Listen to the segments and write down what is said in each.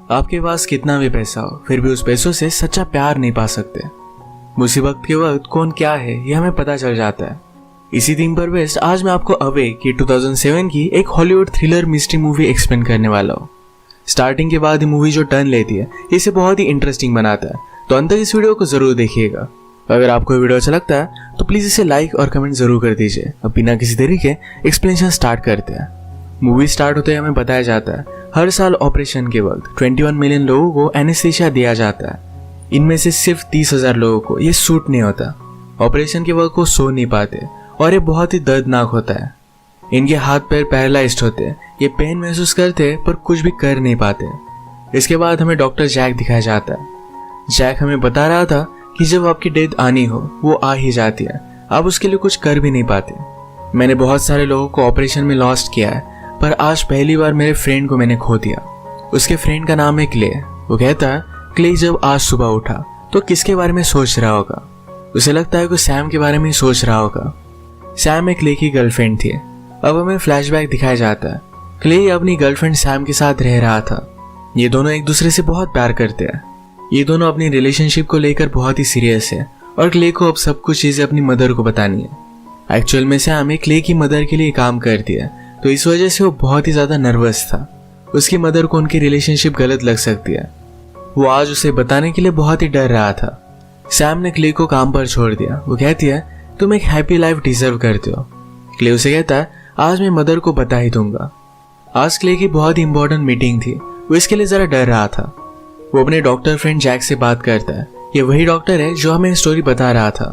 आपके पास कितना भी पैसा हो, फिर भी उस पैसों से सच्चा प्यार नहीं पा सकते। मुसीबत के वक्त कौन क्या है ये हमें पता चल जाता है। इसी थीम पर बेस्ड आज मैं आपको अवे की 2007 की एक Hollywood thriller mystery movie explain करने वाला हूँ। स्टार्टिंग के बाद ये मूवी जो टर्न लेती है इसे बहुत ही इंटरेस्टिंग बनाता है, तो अंत तक इस वीडियो को जरूर देखिएगा। अगर आपको ये वीडियो अच्छा लगता है तो प्लीज इसे लाइक और कमेंट जरूर कर दीजिए। अब बिना किसी देरी के एक्सप्लेनेशन स्टार्ट करते हैं। मूवी स्टार्ट होते ही हमें बताया जाता है हर साल ऑपरेशन के वक्त 21 मिलियन लोगों को एनेस्थीसिया दिया जाता है। इनमें से सिर्फ 30,000 लोगों को ये सूट नहीं होता। ऑपरेशन के वक्त वो सो नहीं पाते और ये बहुत ही दर्दनाक होता है। इनके हाथ पैर पैरालाइज्ड होते हैं, ये पेन महसूस करते पर कुछ भी कर नहीं पाते। इसके बाद हमें डॉक्टर जैक दिखाया जाता है। जैक हमें बता रहा था कि जब आपकी डेथ आनी हो वो आ ही जाती है, आप उसके लिए कुछ कर भी नहीं पाते। मैंने बहुत सारे लोगों को ऑपरेशन में लॉस्ट किया है, पर आज पहली बार मेरे फ्रेंड को मैंने खो दिया। उसके फ्रेंड का नाम है क्ले। वो कहता है क्ले जब आज सुबह उठा तो किसके बारे में सोच रहा होगा। उसे लगता है कि सैम के बारे में सोच रहा होगा। सैम एक क्ले की गर्लफ्रेंड थी। अब हमें फ्लैशबैक दिखाया जाता है। क्ले अपनी गर्लफ्रेंड सैम के साथ रह रहा था। ये दोनों एक दूसरे से बहुत प्यार करते हैं। ये दोनों अपनी रिलेशनशिप को लेकर बहुत ही सीरियस है और क्ले को अब सब कुछ चीजें अपनी मदर को बतानी है। एक्चुअल में सैम क्ले की मदर के लिए काम करती है, तो इस वजह से वो बहुत ही ज्यादा नर्वस था। उसकी मदर को उनकी रिलेशनशिप गलत लग सकती है। वो आज उसे बताने के लिए बहुत ही डर रहा था। सैम ने क्ले को काम पर छोड़ दिया। वो कहती है तुम एक हैप्पी लाइफ डिजर्व करते हो। क्ले उसे कहता है आज मैं मदर को बता ही दूंगा। आज क्ले की बहुत ही इंपॉर्टेंट मीटिंग थी, वो इसके लिए जरा डर रहा था। वो अपने डॉक्टर फ्रेंड जैक से बात करता है। ये वही डॉक्टर है जो हमें स्टोरी बता रहा था।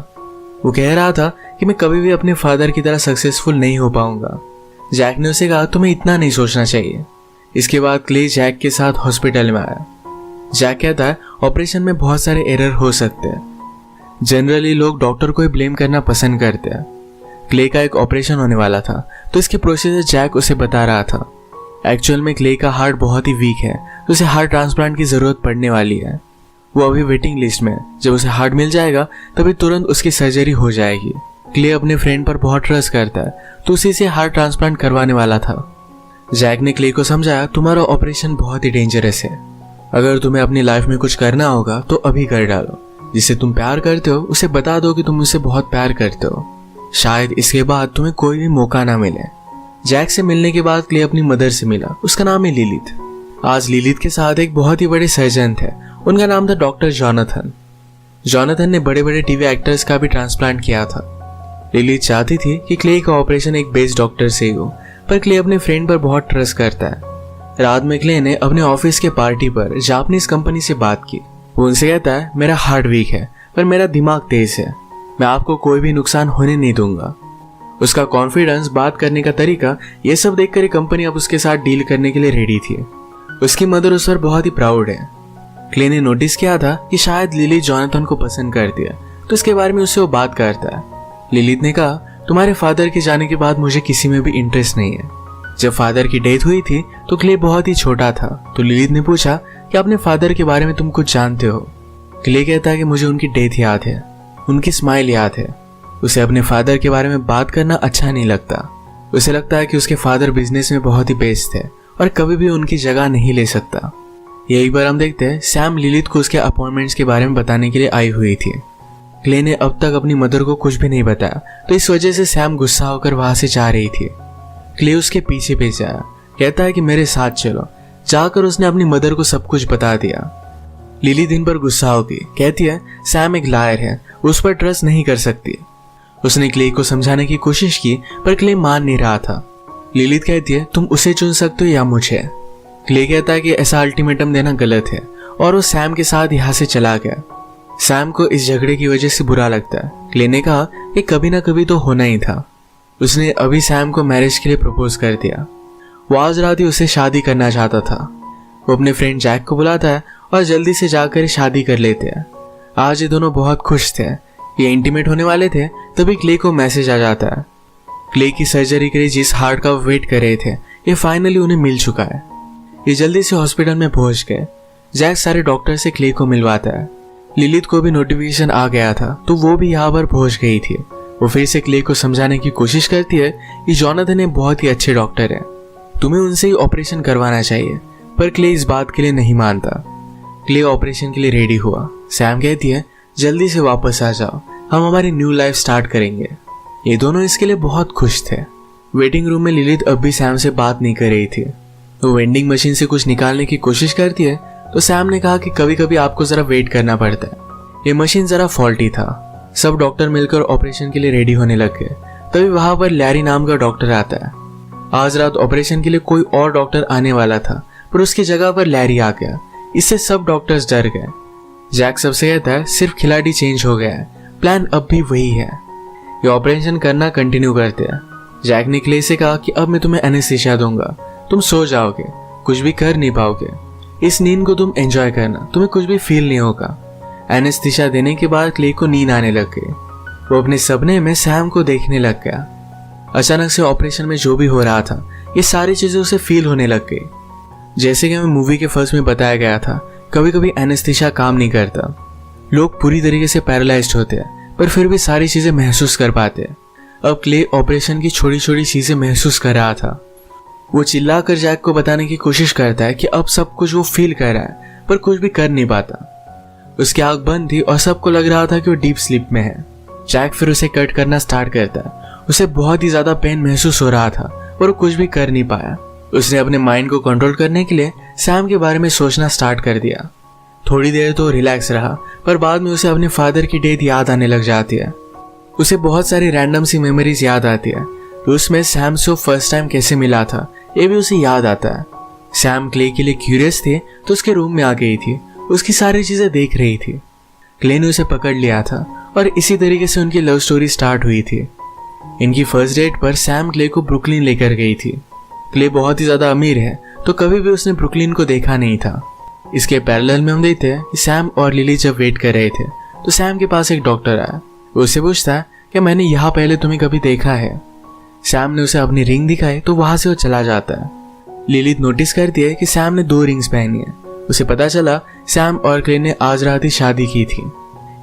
वो कह रहा था कि मैं कभी भी अपने फादर की तरह सक्सेसफुल नहीं हो पाऊंगा। जैक ने उसे कहा तुम्हें इतना नहीं सोचना चाहिए। इसके बाद क्ले जैक के साथ हॉस्पिटल में आया। जैक कहता है ऑपरेशन में बहुत सारे एरर हो सकते हैं। जनरली लोग डॉक्टर को ही ब्लेम करना पसंद करते हैं। क्ले का एक ऑपरेशन होने वाला था, तो इसके प्रोसीजर जैक उसे बता रहा था। एक्चुअल में क्ले का हार्ट बहुत ही वीक है, तो उसे हार्ट ट्रांसप्लांट की जरूरत पड़ने वाली है। वो अभी वेटिंग लिस्ट में है। जब उसे हार्ट मिल जाएगा तभी तुरंत उसकी सर्जरी हो जाएगी। क्ले अपने फ्रेंड पर बहुत ट्रस्ट करता है, तो उसी से हार्ट ट्रांसप्लांट करवाने वाला था। जैक ने क्ले को समझाया तुम्हारा ऑपरेशन बहुत ही डेंजरस है। अगर तुम्हें अपनी लाइफ में कुछ करना होगा तो अभी कर डालो। जिससे तुम प्यार करते हो उसे बता दो कि तुम उससे बहुत प्यार करते हो। शायद इसके बाद तुम्हें कोई भी मौका ना मिले। जैक से मिलने के बाद क्ले अपनी मदर से मिला। उसका नाम है लिलिथ। आज लिलिथ के साथ एक बहुत ही बड़े सर्जन थे। उनका नाम था डॉक्टर जॉनथन। जॉनथन ने बड़े बड़े टीवी एक्टर्स का भी ट्रांसप्लांट किया था। लिलिथ चाहती थी कि क्ले का ऑपरेशन एक बेस्ट डॉक्टर से हो, पर क्ले अपने फ्रेंड पर बहुत ट्रस्ट करता है। रात में क्ले ने अपने ऑफिस के पार्टी पर जापानीज कंपनी से बात की। वो उनसे कहता है मेरा हार्ट वीक है पर मेरा दिमाग तेज है, मैं आपको कोई भी नुकसान होने नहीं दूंगा। उसका कॉन्फिडेंस, बात करने का तरीका, ये सब देखकर ये कंपनी अब उसके साथ डील करने के लिए रेडी थी। उसकी मदर उस पर बहुत ही प्राउड है। क्ले ने नोटिस किया था कि शायद लिली जॉनथन को पसंद करती है, तो इसके बारे में उससे वो बात करता है। लिलिथ ने कहा तुम्हारे फादर के जाने के बाद मुझे किसी में भी इंटरेस्ट नहीं है। जब फादर की डेथ हुई थी तो क्ले बहुत ही छोटा था, तो लिलिथ ने पूछा कि अपने फादर के बारे में तुम कुछ जानते हो। क्ले कहता है कि मुझे उनकी डेथ याद है, उनकी स्माइल याद है। उसे अपने फादर के बारे में बात करना अच्छा नहीं लगता। उसे लगता है कि उसके फादर बिजनेस में बहुत ही बेस्ट थे और कभी भी उनकी जगह नहीं ले सकता। यही बार हम देखते हैं सैम लिलिथ को उसके अपॉइंटमेंट्स के बारे में बताने के लिए आई हुई थी। क्ले ने अब तक अपनी मदर को कुछ भी नहीं बताया, तो इस वजह से सैम गुस्सा होकर वहां से जा रही थी। क्ले उसके पीछे पीछे आया, कहता है कि मेरे साथ चलो। जाकर उसने अपनी मदर को सब कुछ बता दिया। लिली दिन भर गुस्सा होगी, कहती है सैम एक लायर है, उस पर ट्रस्ट नहीं कर सकती। उसने क्ले को समझाने की कोशिश की पर क्ले मान नहीं रहा था। लिलिथ कहती है तुम उसे चुन सकते हो या मुझे। क्ले कहता है कि ऐसा अल्टीमेटम देना गलत है और वो सैम के साथ यहाँ से चला गया। सैम को इस झगड़े की वजह से बुरा लगता है। क्ले ने कहा कि कभी ना कभी तो होना ही था। उसने अभी सैम को मैरिज के लिए प्रपोज कर दिया। वो आज रात ही उससे शादी करना चाहता था। वो अपने फ्रेंड जैक को बुलाता है और जल्दी से जाकर शादी कर लेते हैं। आज ये दोनों बहुत खुश थे। ये इंटीमेट होने वाले थे, तभी क्ले को मैसेज आ जाता है। क्ले की सर्जरी के लिए जिस हार्ट का वेट कर रहे थे, ये फाइनली उन्हें मिल चुका है। ये जल्दी से हॉस्पिटल में पहुंच गए। जैक सारे डॉक्टर से क्ले को मिलवाता है। लिलिथ को भी नोटिफिकेशन आ गया था, तो वो भी यहाँ पर पहुंच गई थी। वो फिर से क्ले को समझाने की कोशिश करती है कि जॉनथन बहुत ही अच्छे डॉक्टर है, तुम्हें उनसे ही ऑपरेशन करवाना चाहिए। पर क्ले इस बात के लिए नहीं मानता। क्ले ऑपरेशन के लिए रेडी हुआ। सैम कहती है जल्दी से वापस आ जाओ, हम हमारी न्यू लाइफ स्टार्ट करेंगे। ये दोनों इसके लिए बहुत खुश थे। वेटिंग रूम में लिलिथ अब भी सैम से बात नहीं कर रही थी। वो वेंडिंग मशीन से कुछ निकालने की कोशिश करती है तो सैम ने कहा कि कभी कभी आपको जरा वेट करना पड़ता है। ये मशीन जरा फॉल्टी था। सब डॉक्टर मिलकर ऑपरेशन के लिए रेडी होने लग गए। तभी वहां पर लैरी नाम का डॉक्टर आता है। आज रात ऑपरेशन के लिए कोई और डॉक्टर आने वाला था, पर उसकी जगह पर लैरी आ गया। इससे सब डॉक्टर्स डर गए। जैक सबसे कहता है सिर्फ खिलाड़ी चेंज हो गया है, प्लान अब भी वही है। ये ऑपरेशन करना कंटिन्यू करते हैं। जैक ने क्ले से कहा कि अब मैं तुम्हें एनेस्थीसिया दूंगा, तुम सो जाओगे, कुछ भी कर नहीं पाओगे। इस नींद को तुम एंजॉय करना, तुम्हें कुछ भी फील नहीं होगा। एनेस्थीसिया देने के बाद क्ले को नींद आने लग गई। वो अपने सपने में सैम को देखने लग गया। अचानक से ऑपरेशन में जो भी हो रहा था, ये सारी चीजें उसे फील होने लग गई। जैसे कि हमें मूवी के फर्स्ट में बताया गया था, कभी कभी एनेस्थीसिया काम नहीं करता। लोग पूरी तरीके से पैरालाइज्ड होते हैं, पर फिर भी सारी चीजें महसूस कर पाते हैं। अब क्ले ऑपरेशन की छोटी छोटी चीजें महसूस कर रहा था। वो चिल्लाकर जैक को बताने की कोशिश करता है कि अब सब कुछ वो फील कर रहा है, पर कुछ भी कर नहीं पाता। उसकी आंख बंद थी और सबको लग रहा था कि वो डीप स्लीप में है। जैक फिर उसे कट करना स्टार्ट करता है। उसे बहुत ही ज्यादा पेन महसूस हो रहा था, पर वो कुछ भी कर नहीं पाया। उसने अपने माइंड को कंट्रोल करने के लिए सैम के बारे में सोचना स्टार्ट कर दिया। थोड़ी देर तो रिलैक्स रहा, पर बाद में उसे अपने फादर की डेथ याद आने लग जाती है। उसे बहुत सारी रैंडम सी मेमोरीज याद आती है। तो उसमें सैम से फर्स्ट टाइम कैसे मिला था, ये भी उसे याद आता है। सैम क्ले के लिए क्यूरियस थे तो उसके रूम में आ गई थी। उसकी सारी चीजें देख रही थी। क्ले ने उसे पकड़ लिया था और इसी तरीके से उनकी लव स्टोरी स्टार्ट हुई थी। इनकी फर्स्ट डेट पर सैम क्ले को ब्रुकलिन लेकर गई थी। क्ले बहुत ही ज्यादा अमीर है, तो कभी भी उसने ब्रुकलिन को देखा नहीं था। इसके पैरेलल में हम देखते हैं कि सैम और लिली जब वेट कर रहे थे तो सैम के पास एक डॉक्टर आया। वो उससे पूछता है कि मैंने यहाँ पहले तुम्हें कभी देखा है। सैम ने उसे अपनी रिंग दिखाई तो वहां से वो चला जाता है। लिलिथ नोटिस करती है कि सैम ने 2 रिंग्स पहनी है। उसे पता चला सैम और क्ले ने आज रात ही शादी की थी।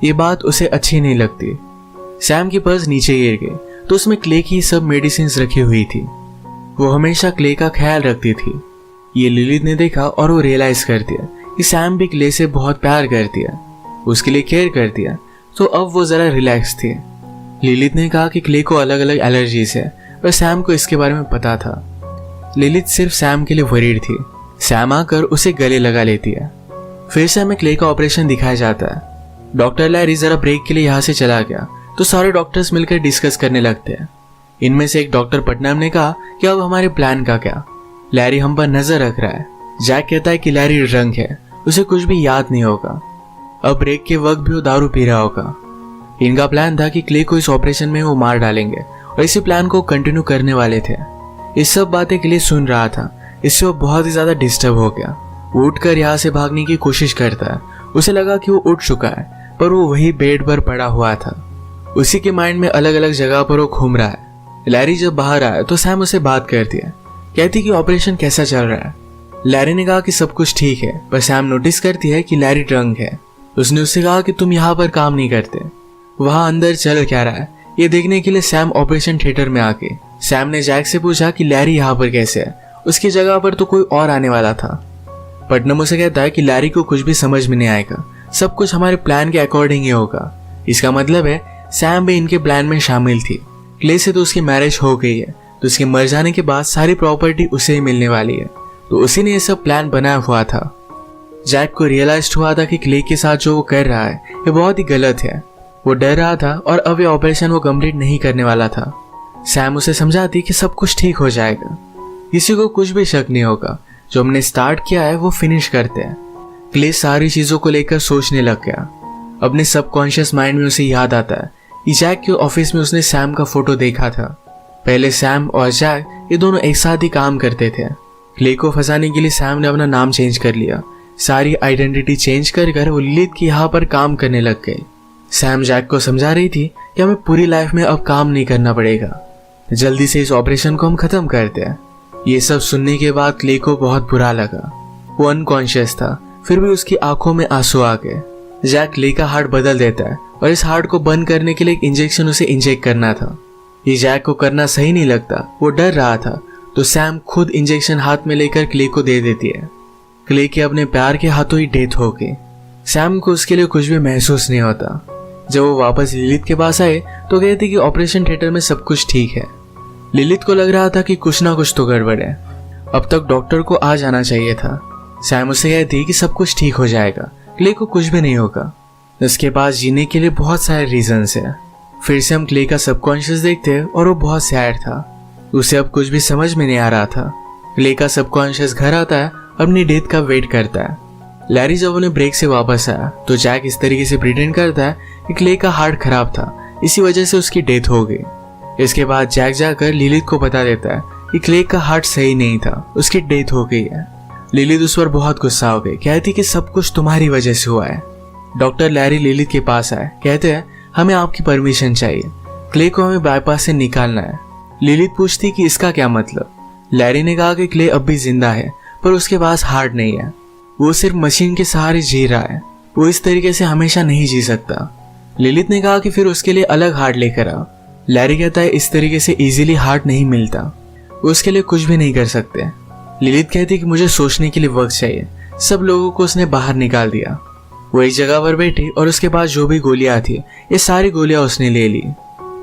ये बात उसे अच्छी नहीं लगती। सैम की पर्स नीचे गिर गई तो उसमें क्ले की सब मेडिसिन रखी हुई थी। वो हमेशा क्ले का ख्याल रखती थी। ये लिलिथ ने देखा और वो रियलाइज करती है कि सैम भी क्ले से बहुत प्यार करती है, उसके लिए केयर करती है। तो अब वो जरा रिलैक्स थी। लिलिथ ने कहा कि क्ले को अलग अलग एलर्जीज है, पर सैम को इसके बारे में पता था। लिलिथ सिर्फ सैम के लिए वरीड थी। सैम आकर उसे गले लगा लेती है। फिर से हमें क्ले का ऑपरेशन दिखाया जाता है। डॉक्टर लैरी जरा ब्रेक के लिए यहाँ से चला गया तो सारे डॉक्टर्स मिलकर डिस्कस करने लगते हैं। इनमें से एक डॉक्टर पटनाम ने कहा कि अब हमारे प्लान का क्या। लैरी हम पर नजर रख रहा है। जैक कहता है कि लैरी ड्रंक है, उसे कुछ भी याद नहीं होगा। अब ब्रेक के वक्त भी वो दारू पी रहा होगा। इनका प्लान था कि क्ले को इस ऑपरेशन में वो मार डालेंगे और इसी प्लान को कंटिन्यू करने वाले थे। ये सब बातें क्ले सुन रहा था। इससे वो बहुत ही ज्यादा डिस्टर्ब हो गया। वो उठकर यहाँ से भागने की कोशिश करता है। उसे लगा कि वो उठ चुका है, पर वो वही बेड पर पड़ा हुआ था। उसी के माइंड में अलग अलग जगह पर वो घूम रहा है। लैरी जब बाहर आया तो सैम उसे बात करती है, कहती कि ऑपरेशन कैसा चल रहा है। लैरी ने कहा कि सब कुछ ठीक है, पर सैम नोटिस करती है कि लैरी ड्रंक है। उसने उससे कहा कि तुम यहाँ पर काम नहीं करते। वहां अंदर चल क्या रहा है ये देखने के लिए सैम ऑपरेशन थिएटर में आके सैम ने जैक से पूछा कि लैरी यहाँ पर कैसे है। उसकी जगह पर तो कोई और आने वाला था। पटनम उसे कहता है कि लैरी को कुछ भी समझ में नहीं आएगा, सब कुछ हमारे प्लान के अकॉर्डिंग ही होगा। इसका मतलब है सैम भी इनके प्लान में शामिल थी। क्ले से तो उसकी मैरिज हो गई है, तो उसके मर जाने के बाद सारी प्रॉपर्टी उसे ही मिलने वाली है। तो उसी ने ये सब प्लान बनाया हुआ था। जैक को रियलाइज हुआ था कि क्ले के साथ जो वो कर रहा है ये बहुत ही गलत है। वो डर रहा था और अब ये ऑपरेशन वो कंप्लीट नहीं करने वाला था। सैम उसे समझाती कि सब कुछ ठीक हो जाएगा, किसी को कुछ भी शक नहीं होगा, जो हमने स्टार्ट किया है वो फिनिश करते हैं। क्ले सारी चीजों को लेकर सोचने लग गया। अपने सबकॉन्शियस माइंड में उसे याद आता है कि जैक के ऑफिस में उसने सैम का फोटो देखा था। पहले सैम और जैक ये दोनों एक साथ ही काम करते थे। क्ले को फंसाने के लिए सैम ने अपना नाम चेंज कर लिया। सारी आइडेंटिटी चेंज कर वो लिलिथ की यहाँ पर काम करने लग गई। सैम जैक को समझा रही थी कि हमें पूरी लाइफ में अब काम नहीं करना पड़ेगा, जल्दी से इस ऑपरेशन को हम खत्म करते हैं। ये सब सुनने के बाद क्ले को बहुत बुरा लगा। वो अनकॉन्शियस था, फिर भी उसकी आंखों में आंसू आ गए। जैक क्ले का हार्ट बदल देता है और इस हार्ट को बंद करने के लिए एक इंजेक्शन उसे इंजेक्ट करना था। ये जैक को करना सही नहीं लगता, वो डर रहा था, तो सैम खुद इंजेक्शन हाथ में लेकर क्ले को दे देती है। क्ले के अपने प्यार के हाथों ही डेथ हो गई। सैम को उसके लिए कुछ भी महसूस नहीं होता। जब वो वापस लिलित के पास आए तो कहती कि ऑपरेशन थिएटर में सब कुछ ठीक है। लिलित को लग रहा था कि कुछ ना कुछ तो गड़बड़ है, अब तक डॉक्टर को आ जाना चाहिए था। सैम उसे कहती कि सब कुछ ठीक हो जाएगा, क्ले को कुछ भी नहीं होगा, उसके पास जीने के लिए बहुत सारे रीजंस है। फिर से हम क्ले का सबकॉन्शियस देखते और वो बहुत सैड था, उसे अब कुछ भी समझ में नहीं आ रहा था। क्ले का सबकॉन्शियस घर आता है, अपनी डेथ का वेट करता है। लैरी जब उन्हें ब्रेक से वापस आया तो जैक इस तरीके से प्रिटेंड करता है कि क्ले का हार्ट खराब था, इसी वजह से उसकी डेथ हो गई। इसके बाद जैक जाकर लिलित को बता देता है कि क्ले का हार्ट सही नहीं था, उसकी डेथ हो गई है। लिलित उस पर बहुत गुस्सा हो गई, कहती कि सब कुछ तुम्हारी वजह से हुआ है। डॉक्टर लैरी लिलित के पास आए, कहते हैं हमें आपकी परमिशन चाहिए, क्ले को हमें बाईपास से निकालना है। लिलित पूछती कि इसका क्या मतलब। लैरी ने कहा कि क्ले अब भी जिंदा है पर उसके पास हार्ट नहीं है, वो सिर्फ मशीन के सहारे जी रहा है, वो इस तरीके से हमेशा नहीं जी सकता। लिलित ने कहा कि फिर उसके लिए अलग हार्ट लेकर आओ। लैरी कहता है इस तरीके से इजीली हार्ट नहीं मिलता, वो उसके लिए कुछ भी नहीं कर सकते। लिलित कहती कि मुझे सोचने के लिए वक्त चाहिए। सब लोगों को उसने बाहर निकाल दिया। वो एक जगह पर बैठी और उसके पास जो भी गोलियां थी ये सारी गोलियां उसने ले ली।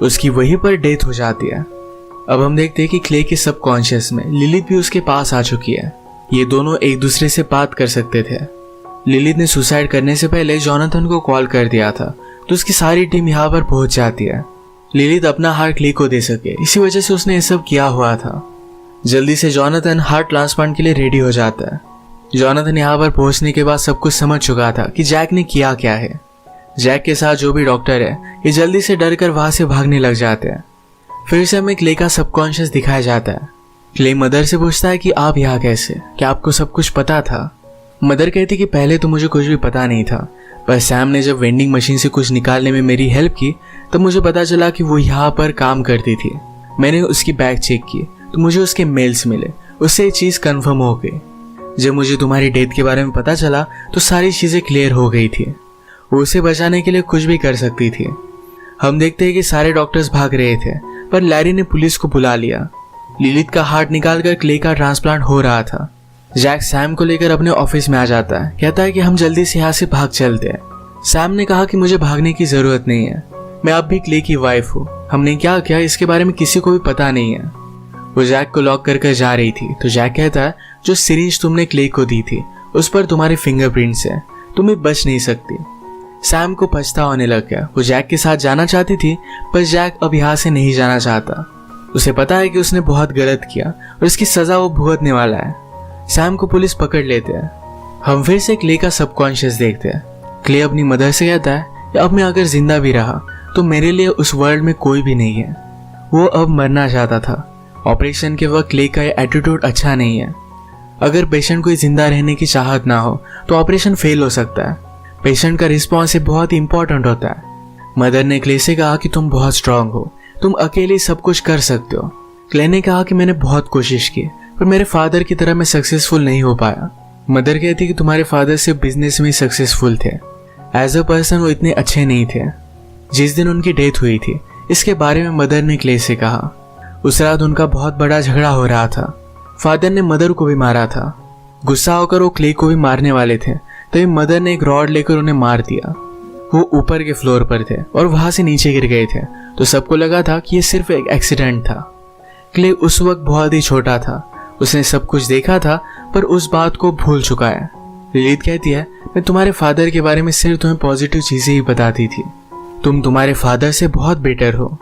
उसकी वहीं पर डेथ हो जाती है। अब हम देखते हैं कि क्ले के सबकॉन्शियस में लिलित भी उसके पास आ चुकी है। ये दोनों एक दूसरे से बात कर सकते थे। लिलित ने सुसाइड करने से पहले जोनाथन को कॉल कर दिया था तो उसकी सारी टीम यहाँ पर पहुंच जाती है। लिलित अपना हार्ट क्ले को दे सके, इसी वजह से उसने ये सब किया हुआ था। जल्दी से जोनाथन हार्ट ट्रांसप्लांट के लिए रेडी हो जाता है। जोनाथन यहाँ पर पहुंचने के बाद सब कुछ समझ चुका था कि जैक ने किया क्या है। जैक के साथ जो भी डॉक्टर है ये जल्दी से डर कर वहां से भागने लग जाते हैं। फिर से हमें क्ले का सबकॉन्शियस दिखाया जाता है। क्ले मदर से पूछता है कि आप यहाँ कैसे, क्या आपको सब कुछ पता था। मदर कहती कि पहले तो मुझे कुछ भी पता नहीं था, पर सैम ने जब वेंडिंग मशीन से कुछ निकालने में मेरी हेल्प की तब मुझे पता चला कि वो यहाँ पर काम करती थी। मैंने उसकी बैग चेक की तो मुझे उसके मेल्स मिले, उससे ये चीज़ कन्फर्म हो गई। जब मुझे तुम्हारी डेथ के बारे में पता चला तो सारी चीज़ें क्लियर हो गई थी। वो उसे बचाने के लिए कुछ भी कर सकती थी। हम देखते हैं कि सारे डॉक्टर्स भाग रहे थे पर लैरी ने पुलिस को बुला लिया। लिलित का हार्ट निकालकर क्ले का ट्रांसप्लांट हो रहा था। जैक सैम को लेकर अपने ऑफिस में आ जाता है, कहता है कि हम जल्दी से यहाँ से भाग चलते हैं। सैम ने कहा कि मुझे भागने की जरूरत नहीं है, मैं अब भी क्ले की वाइफ हूँ, हमने क्या किया इसके बारे में किसी को भी पता नहीं है। वो जैक को लॉक कर जा रही थी तो जैक कहता है जो सिरिंज तुमने क्ले को दी थी उस पर तुम्हारे फिंगरप्रिंट्स हैं, तुम्हें बच नहीं सकती। सैम को पछतावा होने लग गया। वो जैक के साथ जाना चाहती थी पर जैक अब यहाँ से नहीं जाना चाहता। उसे पता है कि उसने बहुत गलत किया और इसकी सजा वो भुगतने वाला है। सैम को पुलिस पकड़ लेते हैं। हम फिर से क्ले का सबकॉन्शियस देखते हैं। क्ले अपनी मदर से कहता है कि अब मैं अगर जिंदा भी रहा तो मेरे लिए उस वर्ल्ड में कोई भी नहीं है। वो अब मरना चाहता था। ऑपरेशन के वक्त क्ले का एटीट्यूड अच्छा नहीं है। अगर पेशेंट को जिंदा रहने की चाहत ना हो तो ऑपरेशन फेल हो सकता है। पेशेंट का रिस्पॉन्स बहुत इंपॉर्टेंट होता है। मदर ने क्ले से कहा कि तुम बहुत स्ट्रांग हो, तुम अकेले सब कुछ कर सकते हो। क्ले ने कहा कि मैंने बहुत कोशिश की पर मेरे फादर की तरह मैं सक्सेसफुल नहीं हो पाया। मदर कहती कि तुम्हारे फादर सिर्फ बिजनेस में सक्सेसफुल थे, एज अ पर्सन वो इतने अच्छे नहीं थे। जिस दिन उनकी डेथ हुई थी इसके बारे में मदर ने क्ले से कहा। उस रात उनका बहुत बड़ा झगड़ा हो रहा था। फादर ने मदर को भी मारा था। गुस्सा होकर वो क्ले को भी मारने वाले थे तभी मदर ने एक रॉड लेकर उन्हें मार दिया। वो ऊपर के फ्लोर पर थे और वहां से नीचे गिर गए थे तो सबको लगा था कि ये सिर्फ एक एक्सीडेंट था। क्ले उस वक्त बहुत ही छोटा था, उसने सब कुछ देखा था पर उस बात को भूल चुका है। लिलित कहती है मैं तुम्हारे फादर के बारे में सिर्फ तुम्हें पॉजिटिव चीजें ही बताती थी, तुम तुम्हारे फादर से बहुत बेटर हो,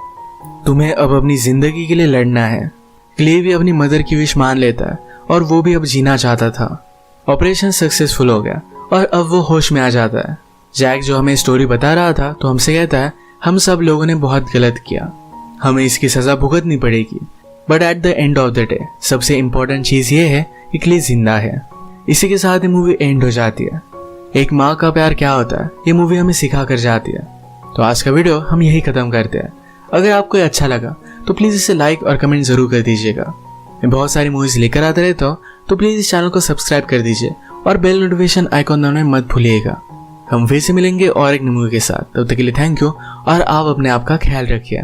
तुम्हें अब अपनी जिंदगी के लिए लड़ना है। क्ले भी अपनी मदर की विश मान लेता है और वो भी अब जीना चाहता था। ऑपरेशन सक्सेसफुल हो गया और अब वो होश में आ जाता है। जैक जो हमें स्टोरी बता रहा था तो हमसे कहता है हम सब लोगों ने बहुत गलत किया, हमें इसकी सजा भुगतनी पड़ेगी, but at the end of the day सबसे इम्पोर्टेंट चीज ये है कि क्ले जिंदा है। इसी के साथ ये मूवी एंड हो जाती है। एक माँ का प्यार क्या होता है ये मूवी हमें सिखा कर जाती है। तो आज का वीडियो हम यही खत्म करते हैं। अगर आपको ये अच्छा लगा तो प्लीज़ इसे लाइक और कमेंट जरूर कर दीजिएगा। मैं बहुत सारी मूवीज लेकर आता रहता हूँ तो प्लीज़ इस चैनल को सब्सक्राइब कर दीजिए और बेल नोटिफिकेशन आइकॉन दबाना मत भूलिएगा। हम फिर से मिलेंगे और एक नई मूवी के साथ, तब तक के लिए थैंक यू और आप अपने आप का ख्याल रखिए।